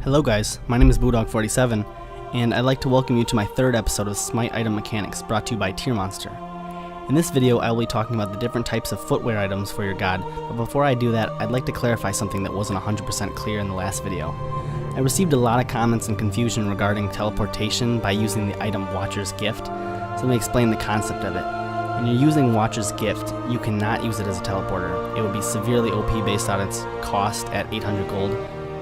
Hello guys, my name is Boodog47, and I'd like to welcome you to my third episode of Smite Item Mechanics, brought to you by Tiermonster. In this video, I will be talking about the different types of footwear items for your god, but before I do that, I'd like to clarify something that wasn't 100% clear in the last video. I received a lot of comments and confusion regarding teleportation by using the item Watcher's Gift, so let me explain the concept of it. When you're using Watcher's Gift, you cannot use it as a teleporter. It would be severely OP based on its cost at 800 gold,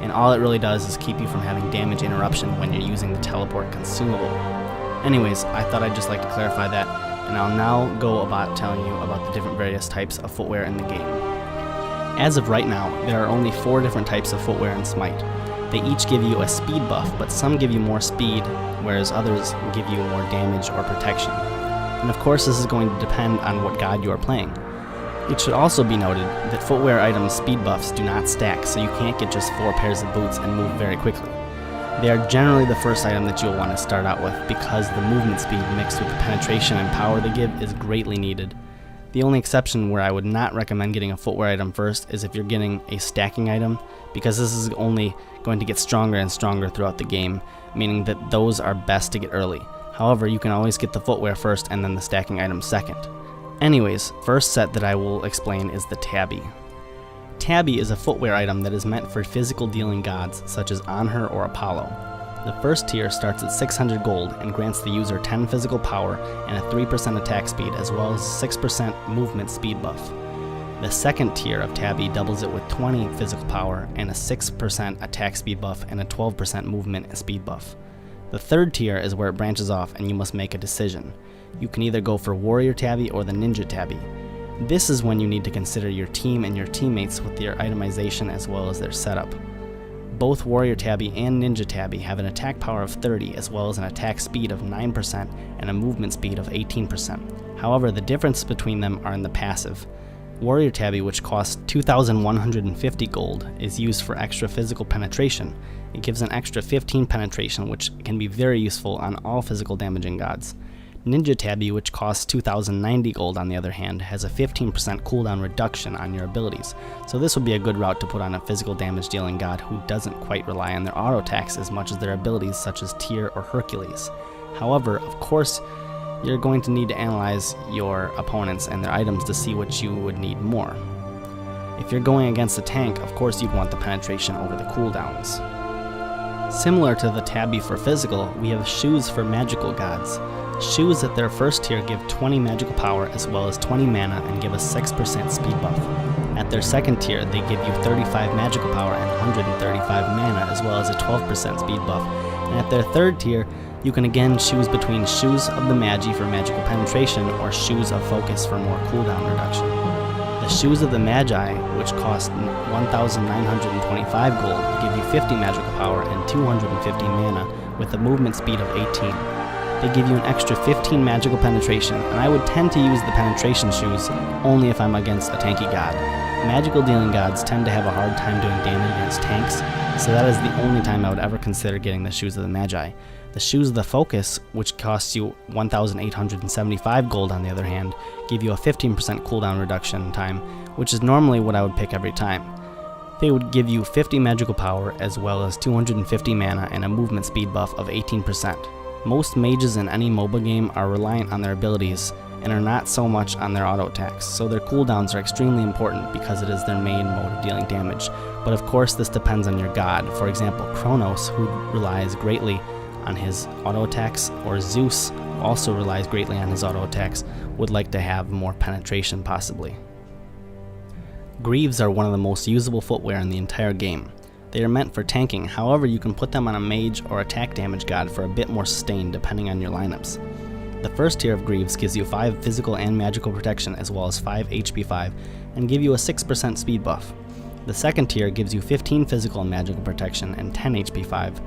and all it really does is keep you from having damage interruption when you're using the teleport consumable. Anyways, I thought I'd just like to clarify that, and I'll now go about telling you about the different various types of footwear in the game. As of right now, there are only 4 different types of footwear in Smite. They each give you a speed buff, but some give you more speed, whereas others give you more damage or protection. And of course, this is going to depend on what god you are playing. It should also be noted that footwear items' speed buffs do not stack, so you can't get just 4 pairs of boots and move very quickly. They are generally the first item that you'll want to start out with because the movement speed mixed with the penetration and power they give is greatly needed. The only exception where I would not recommend getting a footwear item first is if you're getting a stacking item, because this is only going to get stronger and stronger throughout the game, meaning that those are best to get early. However, you can always get the footwear first and then the stacking item second. Anyways, first set that I will explain is the Tabby. Tabby is a footwear item that is meant for physical dealing gods such as Anhur or Apollo. The first tier starts at 600 gold and grants the user 10 physical power and a 3% attack speed as well as 6% movement speed buff. The second tier of Tabby doubles it with 20 physical power and a 6% attack speed buff and a 12% movement speed buff. The third tier is where it branches off and you must make a decision. You can either go for Warrior Tabby or the Ninja Tabby. This is when you need to consider your team and your teammates with their itemization as well as their setup. Both Warrior Tabby and Ninja Tabby have an attack power of 30 as well as an attack speed of 9% and a movement speed of 18%. However, the difference between them are in the passive. Warrior Tabby, which costs 2,150 gold, is used for extra physical penetration. It gives an extra 15 penetration, which can be very useful on all physical damaging gods. Ninja Tabby, which costs 2,090 gold on the other hand, has a 15% cooldown reduction on your abilities, so this would be a good route to put on a physical damage dealing god who doesn't quite rely on their auto attacks as much as their abilities such as Tyr or Hercules. However, of course, you're going to need to analyze your opponents and their items to see what you would need more. If you're going against a tank, of course you'd want the penetration over the cooldowns. Similar to the Tabby for physical, we have shoes for magical gods. Shoes at their first tier give 20 magical power as well as 20 mana and give a 6% speed buff. At their second tier, they give you 35 magical power and 135 mana as well as a 12% speed buff. And at their third tier, you can again choose between Shoes of the Magi for magical penetration or Shoes of Focus for more cooldown reduction. The Shoes of the Magi, which cost 1,925 gold, give you 50 magical power and 250 mana with a movement speed of 18. They give you an extra 15 magical penetration, and I would tend to use the penetration shoes only if I'm against a tanky god. Magical dealing gods tend to have a hard time doing damage against tanks, so that is the only time I would ever consider getting the Shoes of the Magi. The Shoes of the Focus, which costs you 1,875 gold on the other hand, give you a 15% cooldown reduction time, which is normally what I would pick every time. They would give you 50 magical power as well as 250 mana and a movement speed buff of 18%. Most mages in any MOBA game are reliant on their abilities and are not so much on their auto attacks, so their cooldowns are extremely important because it is their main mode of dealing damage. But of course this depends on your god. For example, Kronos, who relies greatly on his auto attacks, or Zeus, who also relies greatly on his auto attacks, would like to have more penetration possibly. Greaves are one of the most usable footwear in the entire game. They are meant for tanking, however you can put them on a mage or attack damage god for a bit more sustain depending on your lineups. The first tier of Greaves gives you 5 physical and magical protection as well as 5 HP 5 and give you a 6% speed buff. The second tier gives you 15 physical and magical protection and 10 HP 5.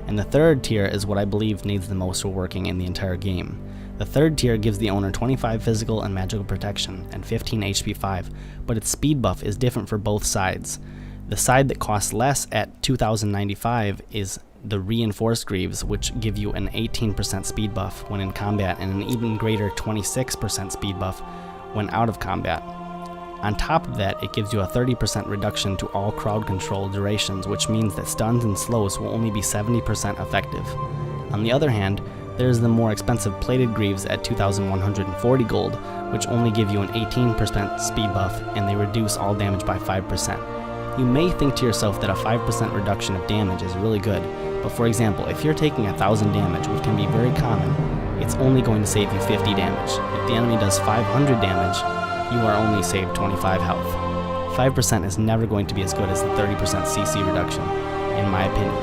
And the third tier is what I believe needs the most for working in the entire game. The third tier gives the owner 25 physical and magical protection and 15 HP 5, but its speed buff is different for both sides. The side that costs less at 2,095 is the Reinforced Greaves, which give you an 18% speed buff when in combat and an even greater 26% speed buff when out of combat. On top of that, it gives you a 30% reduction to all crowd control durations, which means that stuns and slows will only be 70% effective. On the other hand, there's the more expensive plated greaves at 2,140 gold, which only give you an 18% speed buff, and they reduce all damage by 5%. You may think to yourself that a 5% reduction of damage is really good, but for example, if you're taking 1,000 damage, which can be very common, it's only going to save you 50 damage. If the enemy does 500 damage, you are only saved 25 health. 5% is never going to be as good as the 30% CC reduction, in my opinion.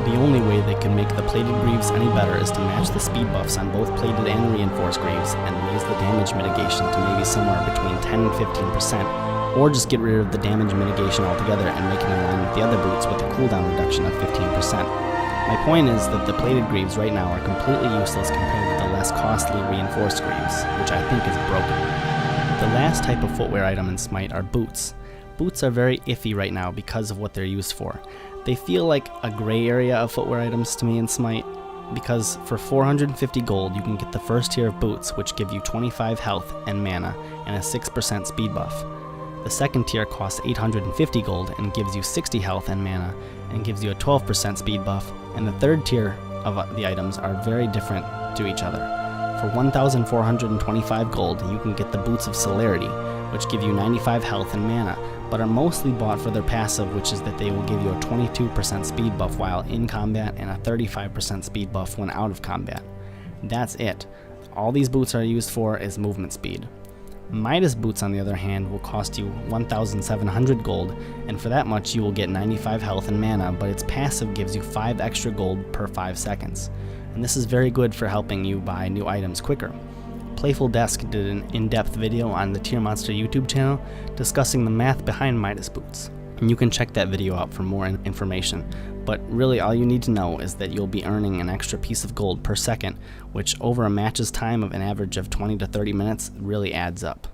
The only way they can make the plated greaves any better is to match the speed buffs on both plated and reinforced greaves and raise the damage mitigation to maybe somewhere between 10 and 15%, or just get rid of the damage mitigation altogether and make it in line with the other boots with a cooldown reduction of 15%. My point is that the plated greaves right now are completely useless compared with the less costly reinforced greaves, which I think is broken. The last type of footwear item in Smite are boots. Boots are very iffy right now because of what they're used for. They feel like a gray area of footwear items to me in Smite, because for 450 gold you can get the first tier of boots, which give you 25 health and mana and a 6% speed buff. The second tier costs 850 gold and gives you 60 health and mana and gives you a 12% speed buff, and the third tier of the items are very different to each other. For 1,425 gold, you can get the Boots of Celerity, which give you 95 health and mana, but are mostly bought for their passive, which is that they will give you a 22% speed buff while in combat and a 35% speed buff when out of combat. That's it. All these boots are used for is movement speed. Midas boots, on the other hand, will cost you 1,700 gold, and for that much you will get 95 health and mana, but its passive gives you 5 extra gold per 5 seconds. And this is very good for helping you buy new items quicker. Playful Desk did an in-depth video on the Tiermonster YouTube channel discussing the math behind Midas boots, and you can check that video out for more information. But really all you need to know is that you'll be earning an extra piece of gold per second, which over a match's time of an average of 20 to 30 minutes really adds up.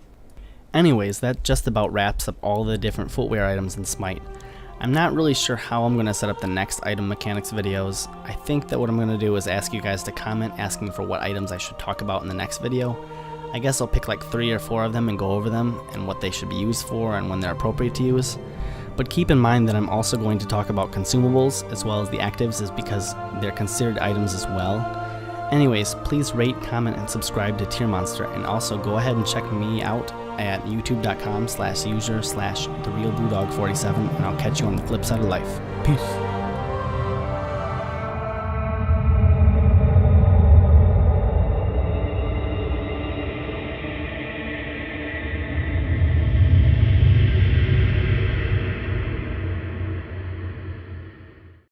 Anyways, that just about wraps up all the different footwear items in Smite. I'm not really sure how I'm going to set up the next item mechanics videos. I think that what I'm going to do is ask you guys to comment asking for what items I should talk about in the next video. I guess I'll pick like 3 or 4 of them and go over them and what they should be used for and when they're appropriate to use. But keep in mind that I'm also going to talk about consumables as well as the actives, is because they're considered items as well. Anyways, please rate, comment, and subscribe to Tiermonster, and also go ahead and check me out at youtube.com/user/therealbluedog47, and I'll catch you on the flip side of life. Peace.